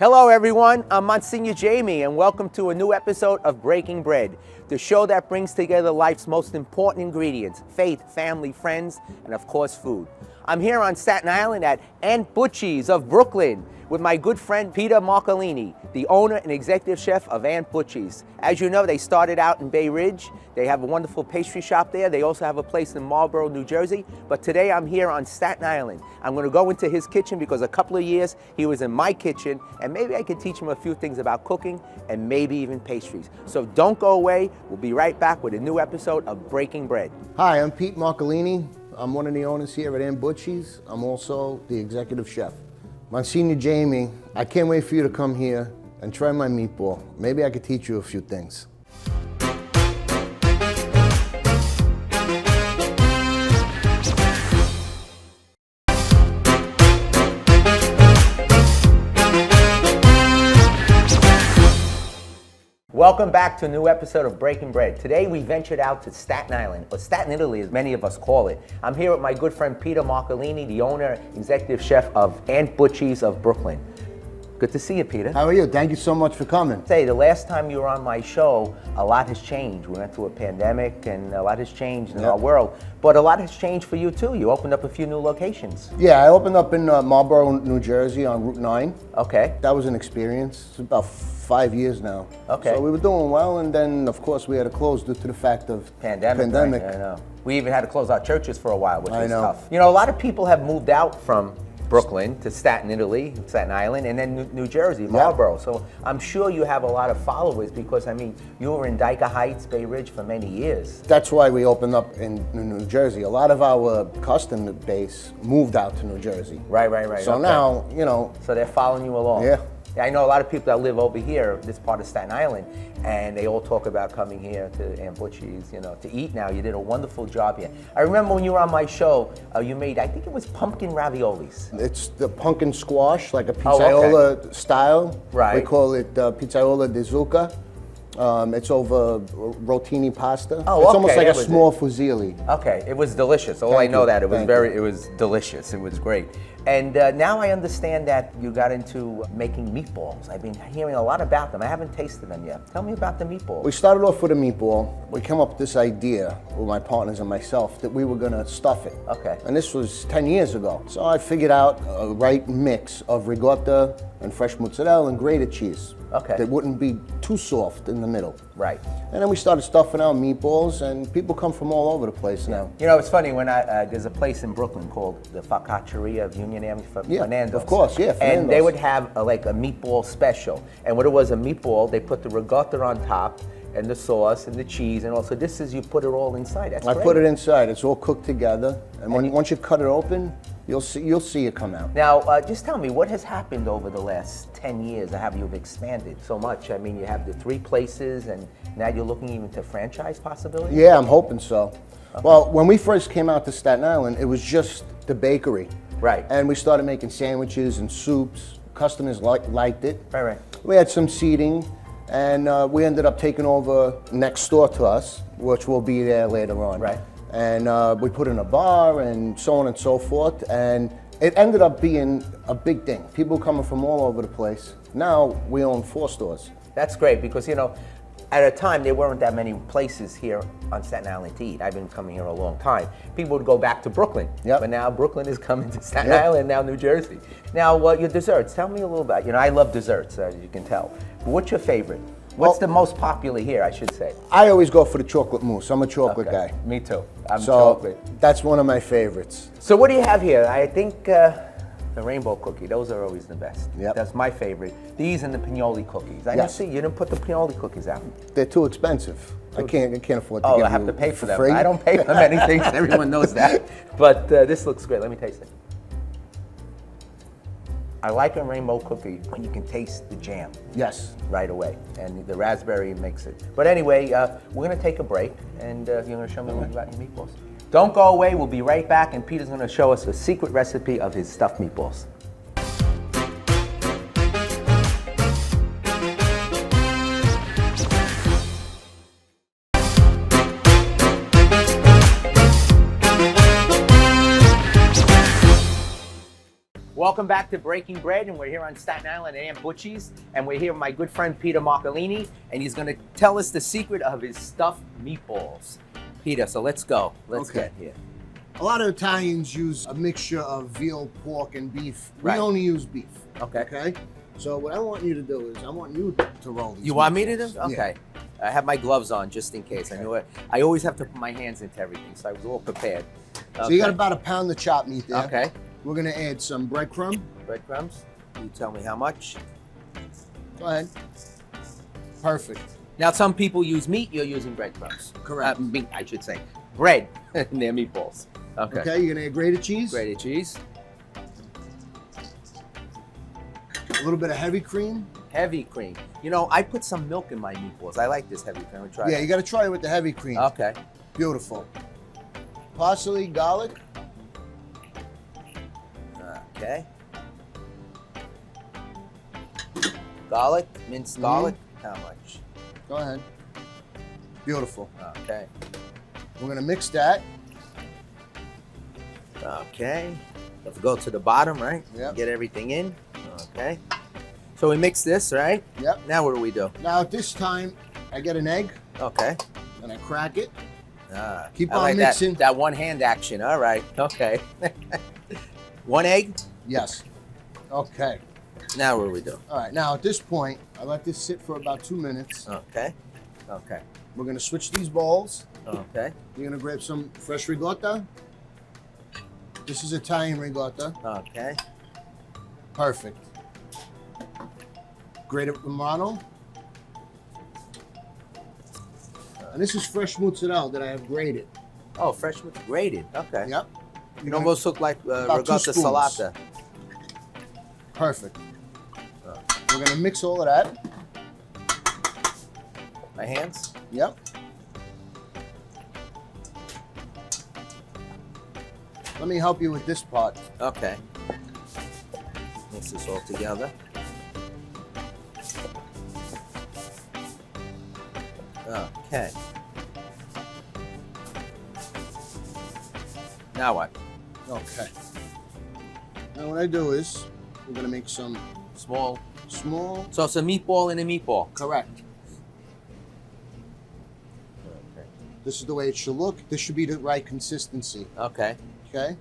Hello everyone, I'm Monsignor Jamie and welcome to a new episode of Breaking Bread, the show that brings together life's most important ingredients, faith, family, friends, and of course food. I'm here on Staten Island at Aunt Butchie's of Brooklyn with my good friend Peter Marcolini, the owner and executive chef of Aunt Butchie's. As you know, they started out in Bay Ridge. They have a wonderful pastry shop there. They also have a place in Marlboro, New Jersey. But today I'm here on Staten Island. I'm gonna go into his kitchen because a couple of years he was in my kitchen and maybe I could teach him a few things about cooking and maybe even pastries. So don't go away. We'll be right back with a new episode of Breaking Bread. Hi, I'm Pete Marcolini. I'm one of the owners here at Aunt Butchie's. I'm also the executive chef. Monsignor Jamie, I can't wait for you to come here and try my meatball. Maybe I could teach you a few things. Welcome back to a new episode of Breaking Bread. Today we ventured out to Staten Island, or Staten Italy as many of us call it. I'm here with my good friend Peter Marcolini, the owner, executive chef of Aunt Butchie's of Brooklyn. Good to see you, Peter. How are you? Thank you so much for coming. Say, the last time you were on my show, a lot has changed. We went through a pandemic and a lot has changed in our world. But a lot has changed for you too. You opened up a few new locations. Yeah, I opened up in Marlboro, New Jersey on Route 9. Okay. That was an experience. It's about 5 years now. Okay. So we were doing well, and then of course we had to close due to the fact of pandemic. Right? I know. We even had to close our churches for a while, which was know. tough. You know, a lot of people have moved out from Brooklyn to Staten Island, and then New Jersey, Marlboro. Yeah. So I'm sure you have a lot of followers because, I mean, you were in Dyker Heights, Bay Ridge for many years. That's why we opened up in New Jersey. A lot of our customer base moved out to New Jersey. Right. So now, you know. So they're following you along. Yeah. I know a lot of people that live over here, this part of Staten Island, and they all talk about coming here to Aunt Butchie's, you know, to eat now. You did a wonderful job here. I remember when you were on my show, you made, I think it was pumpkin raviolis. It's the pumpkin squash, like a pizzaiola style. Right. We call it pizzaiola di zucca. It's over rotini pasta. Oh, it's okay, almost like a small fusilli. Okay, it was delicious. All I know that it was it was delicious. It was great. And now I understand that you got into making meatballs. I've been hearing a lot about them. I haven't tasted them yet. Tell me about the meatballs. We started off with a meatball. We came up with this idea with my partners and myself that we were gonna stuff it. Okay. And this was 10 years ago. So I figured out a right mix of ricotta and fresh mozzarella and grated cheese. Okay. That wouldn't be too soft in the middle. Right. And then we started stuffing our meatballs, and people come from all over the place now. You know, it's funny, when there's a place in Brooklyn called the Focacceria of Union Avenue, Fernando's. Of course, yeah, Fernando's. And they would have like a meatball special. And what it was, a meatball, they put the ricotta on top, and the sauce, and the cheese, and also this is, you put it all inside. That's great. I put it inside. It's all cooked together, and once you cut it open, you'll see it come out. Now, just tell me, what has happened over the last 10 years? Have you expanded so much? I mean, you have the 3 places, and now you're looking even to franchise possibilities? Yeah, I'm hoping so. Okay. Well, when we first came out to Staten Island, it was just the bakery. Right. And we started making sandwiches and soups. Customers liked it. Right. We had some seating, and we ended up taking over next door to us, which will be there later on. Right. And we put in a bar and so on and so forth, and it ended up being a big thing. People coming from all over the place. Now we own 4 stores. That's great because, you know, at a time there weren't that many places here on Staten Island to eat. I've been coming here a long time. People would go back to Brooklyn, but now Brooklyn is coming to Staten Island, now New Jersey. Now, your desserts, tell me a little about, you know, I love desserts, as you can tell. But what's your favorite? What's the most popular here, I should say? I always go for the chocolate mousse. I'm a chocolate guy. Me too. I'm chocolate. That's one of my favorites. So what do you have here? I think the rainbow cookie, those are always the best. Yep. That's my favorite. These and the pinoli cookies. I didn't see, you didn't put the pinoli cookies out. They're too expensive. I can't afford to give I have to pay for them. Free. I don't pay for many things, everyone knows that. But this looks great, let me taste it. I like a rainbow cookie when you can taste the jam. Yes. Right away, and the raspberry makes it. But anyway, we're gonna take a break, and you're gonna show me what about your meatballs. Don't go away, we'll be right back, and Peter's gonna show us a secret recipe of his stuffed meatballs. Welcome back to Breaking Bread, and we're here on Staten Island at Butchie's, and we're here with my good friend Peter Marcolini, and he's going to tell us the secret of his stuffed meatballs. Peter, so let's go. Let's get here. A lot of Italians use a mixture of veal, pork, and beef. We Right. only use beef. Okay. So what I want you to do is I want you to roll these. You want me to meatballs. do? Okay. I have my gloves on just in case. I knew it. I always have to put my hands into everything, so I was all prepared. So you got about a pound of chopped meat there. Okay. We're gonna add some breadcrumb. Breadcrumbs. You tell me how much. Go ahead. Perfect. Now, some people use meat. You're using breadcrumbs. Correct. Meat, I should say. Bread in their meatballs. Okay. Okay, you're gonna add grated cheese. Grated cheese. A little bit of heavy cream. Heavy cream. You know, I put some milk in my meatballs. I like this heavy cream. We'll try Yeah, it. you gotta try it with the heavy cream. Okay. Beautiful. Parsley, garlic. Okay. Garlic, minced garlic. How much? Go ahead. Beautiful. Okay. We're gonna mix that. Okay. Let's go to the bottom, right? Yep. Get everything in. Okay. So we mix this, right? Yep. Now what do we do? Now at this time, I get an egg Okay. and I crack it. Keep I on like mixing. That one hand action. All right. Okay. One egg. Yes. Okay. Now what do we do? All right. Now at this point, I let this sit for about 2 minutes. Okay. Okay. We're gonna switch these bowls. Okay. You're gonna grab some fresh ricotta. This is Italian ricotta. Okay. Perfect. Grated Romano. And this is fresh mozzarella that I have grated. Oh, fresh with grated. Okay. Yep. It almost looked like About 2 ricotta spoons. salata. Perfect. We're gonna mix all of that. My hands. Yep. Let me help you with this part. Okay. Mix this all together. Okay. Now what? Okay. Now what I do is we're gonna make some Small. small. So it's a meatball in a meatball. Correct. Okay. This is the way it should look. This should be the right consistency. Okay. Okay.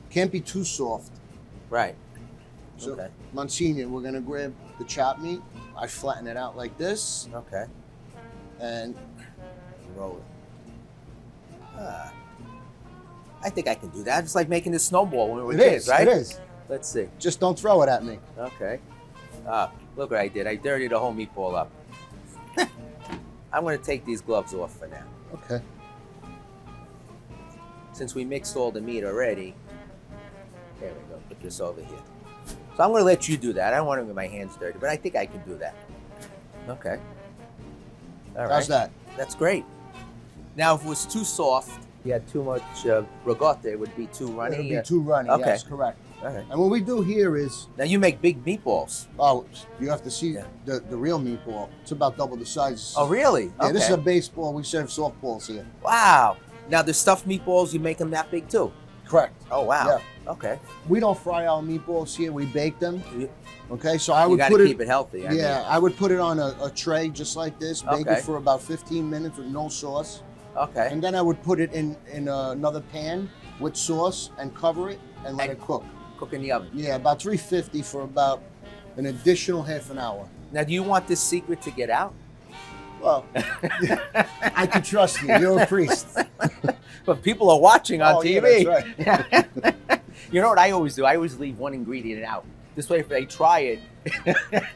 Can't be too soft. Right. So, Okay. Monsignor, we're gonna grab the chopped meat. I flatten it out like this, Okay. and Roll it. I think I can do that. It's like making a snowball when we were kids, right? It is. Let's see. Just don't throw it at me. Okay. Look what I did. I dirtied the whole meatball up. I'm going to take these gloves off for now. Okay. Since we mixed all the meat already. There we go. Put this over here. So I'm going to let you do that. I don't want to get my hands dirty, but I think I can do that. Okay. All right. How's that? That's great. Now, if it was too soft, you had too much ricotta, it would be too runny. It'll be too runny. Okay. Yes, correct. All right. And what we do here is, Now you make big meatballs. oh, you have to see Yeah. the real meatball. It's about double the size. Oh, really? Yeah, this is a Okay. baseball. We serve softballs here. Wow. Now the stuffed meatballs, you make them that big too? Correct. Oh, wow. Yeah. Okay. We don't fry our meatballs here. We bake them. You, Okay, so I you would got put to it. keep it healthy. I Yeah, mean. I would put it on a tray just like this, bake Okay. it for about 15 minutes with no sauce, Okay. and then I would put it in another pan with sauce and cover it and let it cook. Cook in the oven. Yeah, about 350 for about an additional half an hour. Now, do you want this secret to get out? Well, I can trust you. You're a priest. But people are watching on Oh, yeah, TV. that's right. You know what I always do? I always leave one ingredient out. This way, if they try it,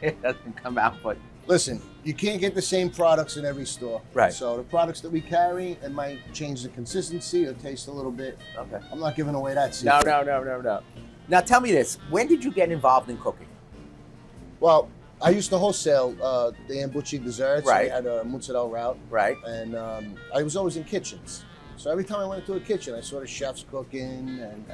it doesn't come out. But Listen, you can't get the same products in every store. Right. So the products that we carry, it might change the consistency or taste a little bit. okay. I'm not giving away that secret. No. Now, tell me this: when did you get involved in cooking? Well, I used to wholesale the Butchie desserts. Right. I had a mozzarella route, Right. and I was always in kitchens. So every time I went into a kitchen, I saw the chefs cooking, and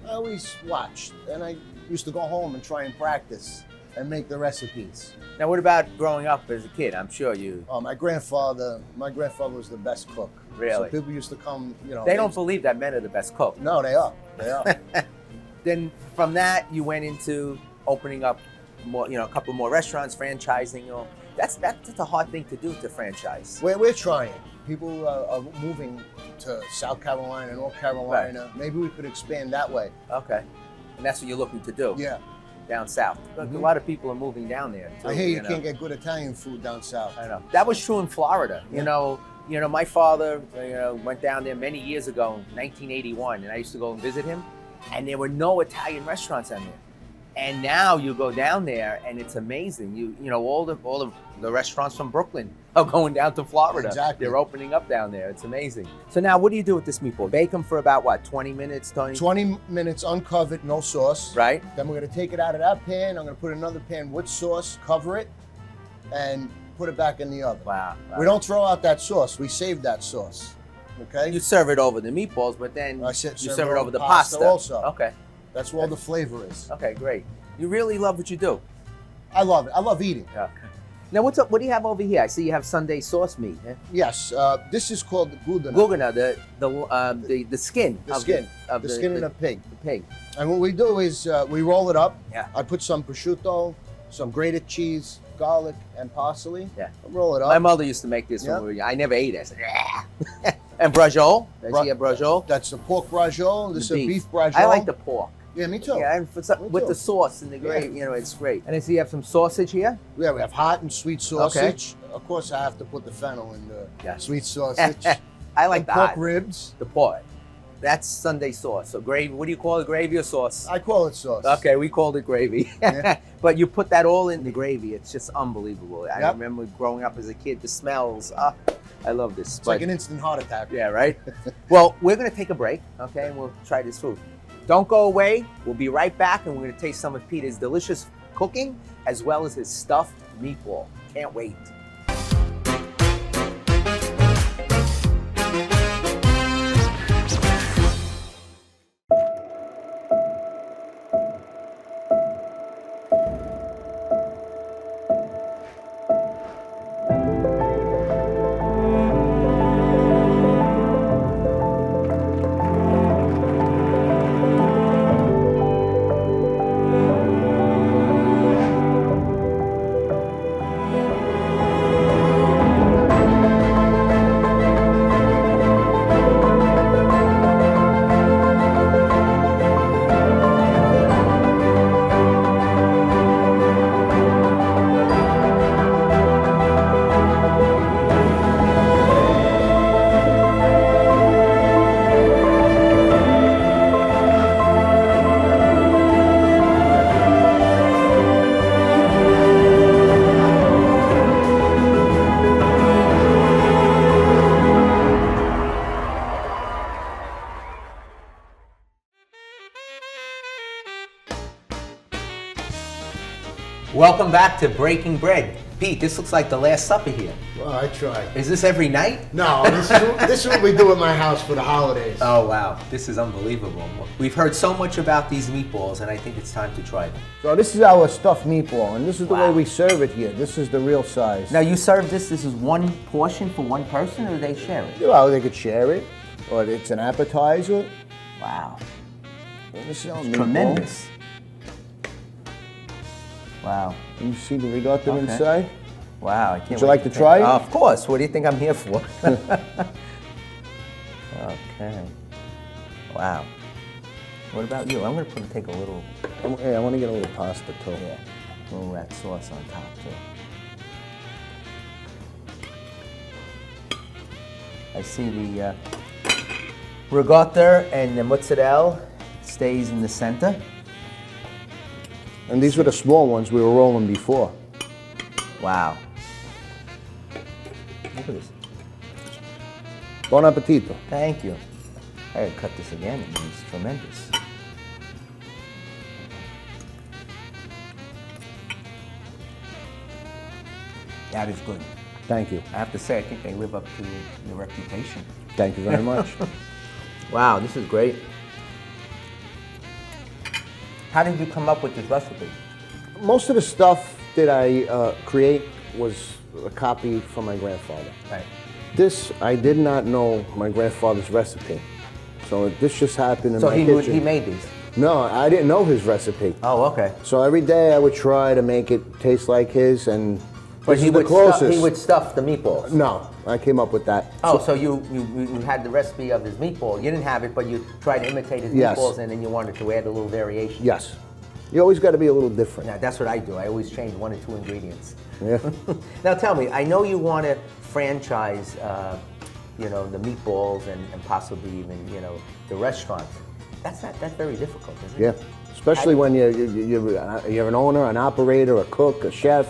I always watched. And I used to go home and try and practice and make the recipes. Now, what about growing up as a kid? I'm sure you. My grandfather was the best cook. Really? So people used to come, They don't believe that men are the best cook. No, they are. They are. then from that, you went into opening up more, a couple more restaurants, franchising. That's a hard thing to do, to franchise. We're trying. People are moving to South Carolina, North Carolina. Right. Maybe we could expand that way. Okay. And that's what you're looking to do? Yeah. Down south. Mm-hmm. A lot of people are moving down there too, I hear you can't get good Italian food down south. I know. That was true in Florida. Yeah. My father went down there many years ago, in 1981, and I used to go and visit him, and there were no Italian restaurants down there. And now you go down there and it's amazing. All the restaurants from Brooklyn are going down to Florida. Exactly. They're opening up down there. It's amazing. So now what do you do with this meatball? Bake them for about what, 20 minutes, Tony? 20 minutes uncovered, no sauce. Right. Then we're gonna take it out of that pan. I'm gonna put another pan with sauce, cover it, and put it back in the oven. Wow. We don't throw out that sauce. We save that sauce. Okay. You serve it over the meatballs, but then you serve it over the pasta also. Okay. That's where all the flavor is. Okay, great. You really love what you do. I love it. I love eating. Yeah. Now, what's up? What do you have over here? I see you have Sunday sauce meat. Eh? Yes. This is called the gudana. Gudana, the skin. The skin. Of the skin of the pig. The pig. And what we do is we roll it up. Yeah. I put some prosciutto, some grated cheese, garlic, and parsley. Yeah. Roll it up. My mother used to make this when we were, I never ate it. I said, "Ah." And braciole. I see a braciole. That's the pork braciole. This is a beef braciole. I like the pork. Yeah, me too. Yeah, and with the sauce and the gravy, it's great. And I see you have some sausage here. Yeah, we have hot and sweet sausage. Okay. Of course, I have to put the fennel in the sweet sausage. I like the pork ribs. The pork. That's Sunday sauce. So gravy. What do you call it? Gravy or sauce? I call it sauce. Okay, we called it gravy. Yeah. But you put that all in the gravy. It's just unbelievable. I remember growing up as a kid. The smells. I love this. It's like an instant heart attack. Yeah, right? Well, we're going to take a break, okay? And we'll try this food. Don't go away. We'll be right back, and we're going to taste some of Peter's delicious cooking as well as his stuffed meatball. Can't wait. Welcome back to Breaking Bread. Pete, this looks like the Last Supper here. Well, I try. Is this every night? No, this is what we do at my house for the holidays. Oh, wow. This is unbelievable. We've heard so much about these meatballs, and I think it's time to try them. So this is our stuffed meatball, and this is the way we serve it here. This is the real size. Now, you serve this is one portion for one person, or do they share it? Well, they could share it, or it's an appetizer. Wow. This is tremendous. Wow. You see the rigatto inside? Wow, I can't Would you like to try it? Of course. What do you think I'm here for? Okay. Wow. What about you? I'm going to take a little... Yeah, I want to get a little pasta too. Yeah. A little rat sauce on top too. I see the rigatto and the mozzarella stays in the center. And these were the small ones we were rolling before. Wow. Look at this. Buon appetito. Thank you. I gotta cut this again. It's tremendous. That is good. Thank you. I have to say, I think they live up to your reputation. Thank you very much. Wow, this is great. How did you come up with this recipe? Most of the stuff that I create was a copy from my grandfather. Right. This, I did not know my grandfather's recipe. So this just happened in my kitchen. He made these? No, I didn't know his recipe. Oh, okay. So every day I would try to make it taste like his, and But this he is the would closest. he would stuff the meatballs. No, I came up with that. Oh, so you had the recipe of his meatball. You didn't have it, but you tried to imitate his Yes. meatballs, and then you wanted to add a little variation. Yes. You always got to be a little different. Now, that's what I do. I always change 1 or 2 ingredients. Yeah. Now, tell me, I know you want to franchise, the meatballs and possibly even, the restaurant. That's very difficult, isn't it? Yeah. Especially when you're an owner, an operator, a cook, a chef.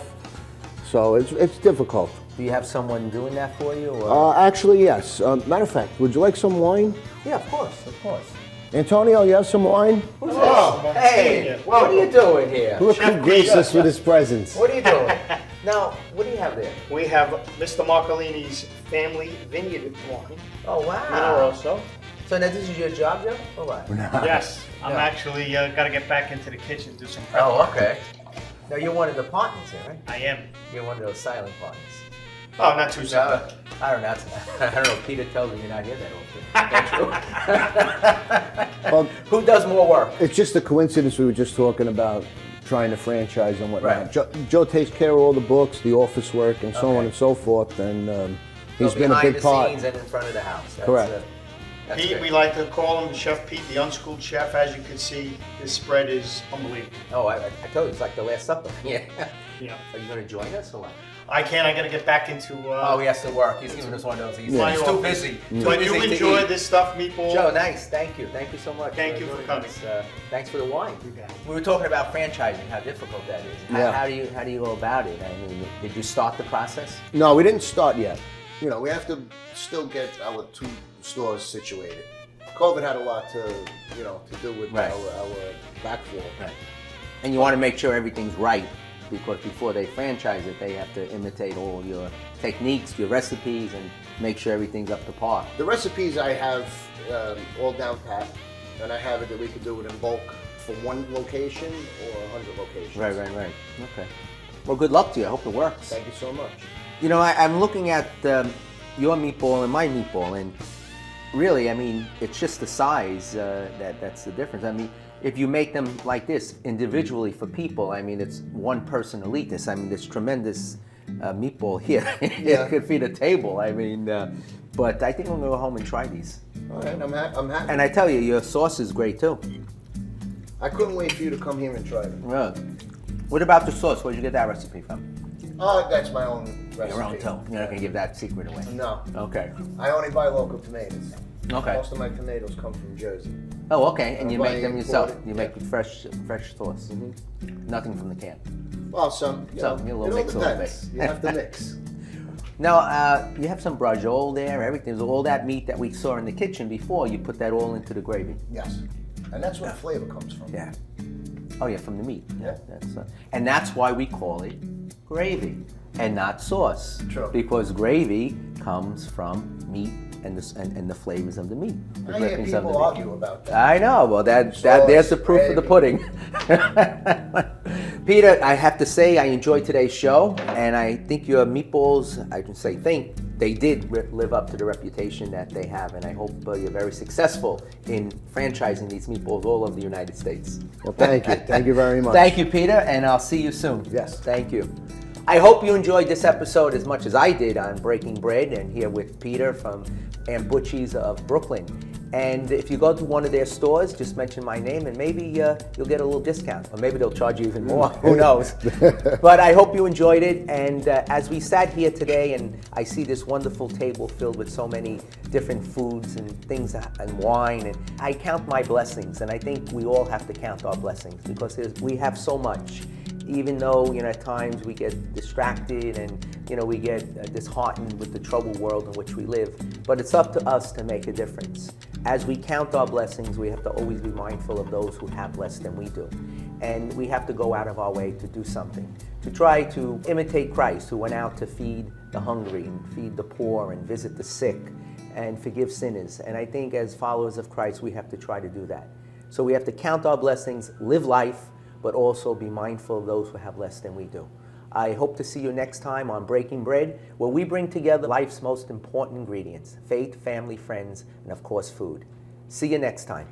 So it's difficult. Do you have someone doing that for you? Or? Actually, yes. Matter of fact, would you like some wine? Yeah, of course, of course. Antonio, you have some wine? Oh, hey, what are you doing here? Look who graced us with his presence. What are you doing? Now, what do you have there? We have Mr. Marcolini's Family Vineyard wine. Oh, wow. Also. So now this is your job, Joe? Or what? Yes, I'm Yeah. actually got to get back into the kitchen, do some prep. Oh, okay. Now, you're one of the partners here, right? I am. You're one of those silent partners. Oh, not too soon. I don't know. I don't know. Peter tells me you're not here that often. Well, Who does more work? it's just a coincidence we were just talking about trying to franchise and whatnot. Right. Joe takes care of all the books, the office work, and so on Okay. and so forth, and he's So been a behind big the part. scenes and in front of the house. That's, Correct. That's Pete, good. we like to call him Chef Pete, the unschooled chef. As you can see, this spread is unbelievable. Oh, I told you, it's like the Last Supper. Yeah. Yeah. Are you going to join us or what? I can't. I got to get back into. Oh, he has to work. He's giving us one of those. He's My too office. busy. Too But busy you to enjoy eat. this stuff, meatball. Joe, nice. Thank you. Thank you so much. Thank you for doing coming. this. Thanks for the wine. You got it. We were talking about franchising, how difficult that is. Yeah. How do you go about it? I mean, did you start the process? No, we didn't start yet. We have to still get our 2 stores situated. COVID had a lot to do with Right. our backfall. Right. And you want to make sure everything's right, because before they franchise it, they have to imitate all your techniques, your recipes, and make sure everything's up to par. The recipes I have all down pat, and I have it that we could do it in bulk for 1 location or 100 locations. Right. Okay. Well, good luck to you. I hope it works. Thank you so much. I'm looking at your meatball and my meatball, and really, I mean, it's just the size that's the difference. I mean, if you make them like this individually for people, I mean, it's 1 person will eat this. I mean, this tremendous meatball here. Yeah. It could feed a table. I mean, but I think I'm gonna go home and try these. All right, I'm happy. And I tell you, your sauce is great too. I couldn't wait for you to come here and try them. Yeah. What about the sauce? Where'd you get that recipe from? Oh, that's my own recipe. Your own too. You're not gonna give that secret away. No, Okay. I only buy local tomatoes. Okay. Most of my tomatoes come from Jersey. Oh, okay. And you Buy make them imported, yourself. You yeah. make fresh sauce. Nothing from the can. Well, some. You little mix a little bit. You have to mix. Now, you have some brajol there, everything. So all that meat that we saw in the kitchen before, you put that all into the gravy. Yes, and that's where the flavor comes from. Yeah. Oh, yeah, from the meat. Yeah. And that's why we call it gravy and not sauce. True. Because gravy comes from meat and the flavors of the meat. The I hear drippings of the people meat. argue about that. I know. Well, Sauce, there's the proof of the gravy. pudding. Peter, I have to say I enjoyed today's show, and I think your meatballs, I can say they did live up to the reputation that they have, and I hope you're very successful in franchising these meatballs all over the United States. Well, thank you. Thank you very much. Thank you, Peter, and I'll see you soon. Yes. Thank you. I hope you enjoyed this episode as much as I did on Breaking Bread, and here with Peter from Butchie's of Brooklyn. And if you go to one of their stores, just mention my name, and maybe you'll get a little discount, or maybe they'll charge you even more. Who knows? But I hope you enjoyed it. And as we sat here today, and I see this wonderful table filled with so many different foods and things and wine, and I count my blessings, and I think we all have to count our blessings because we have so much. Even though, at times we get distracted and, we get disheartened with the troubled world in which we live. But it's up to us to make a difference. As we count our blessings, we have to always be mindful of those who have less than we do. And we have to go out of our way to do something, to try to imitate Christ, who went out to feed the hungry and feed the poor and visit the sick and forgive sinners. And I think as followers of Christ, we have to try to do that. So we have to count our blessings, live life, but also be mindful of those who have less than we do. I hope to see you next time on Breaking Bread, where we bring together life's most important ingredients: faith, family, friends, and of course, food. See you next time.